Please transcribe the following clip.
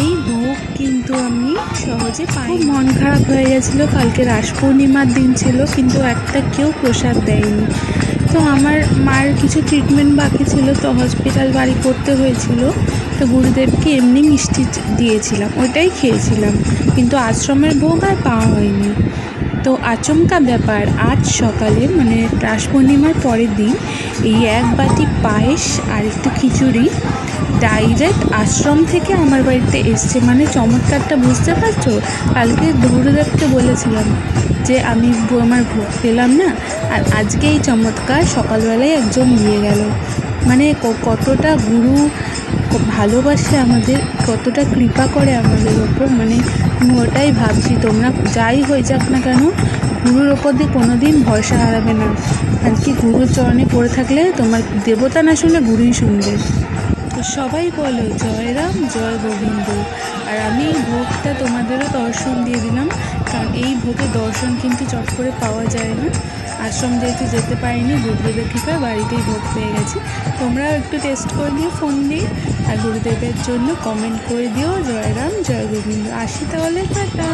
এই ভোগ কিন্তু আমি সহজে পাই। মন খারাপ হয়ে গেছিলো, কালকে রাস পূর্ণিমার দিন ছিল, কিন্তু একটা কেউ প্রসাদ দেয়নি। তো আমার মার কিছু ট্রিটমেন্ট বাকি ছিল, তো হসপিটাল বাড়ি করতে হয়েছিল। তো গুরুদেবকে এমনি মিষ্টি দিয়েছিলাম, ওইটাই খেয়েছিলাম, কিন্তু আশ্রমের ভোগ আর পাওয়া হয়নি। তো আচমকা ব্যাপার, আজ সকালে মানে রাস পূর্ণিমার পরের দিন এই এক বাটি পায়েস আর একটু খিচুড়ি ডাইরেক্ট আশ্রম থেকে আমার বাড়িতে এসছে। মানে চমৎকারটা বুঝতে পারছো? কালকে গুরুদেবকে বলেছিলাম যে আমি আমার ভোগ পেলাম না, আর আজকে এই চমৎকার সকালবেলায় একজন নিয়ে গেল। মানে কতটা গুরু ভালোবাসে আমাদের, কতটা কৃপা করে আমাদের ওপর। মানে আমি ওটাই ভাবছি, তোমরা যাই হয়ে যাক না কেন, গুরুর ওপর দিয়ে কোনো দিন ভরসা হারাবে না। আর কি, গুরুর চরণে পড়ে থাকলে তোমার দেবতা না শুনে গুরুই শুনবে। তো সবাই বলো জয় রাম জয় গোবিন্দ। আর আমি এই ভোগটা তোমাদেরও দর্শন দিয়ে দিলাম, কারণ এই ভোগের দর্শন কিন্তু চট করে পাওয়া যায় না। আশ্রম যেহেতু যেতে পারিনি, গুরুদেবের কৃপায় বাড়িতেই ভোগ পেয়ে গেছি। তোমরাও একটু টেস্ট করে নিও ফোন দিয়ে, আর গুরুদেবের জন্য কমেন্ট করে দিও জয় রাম জয় গোবিন্দ। আসি তাহলে, টাটা।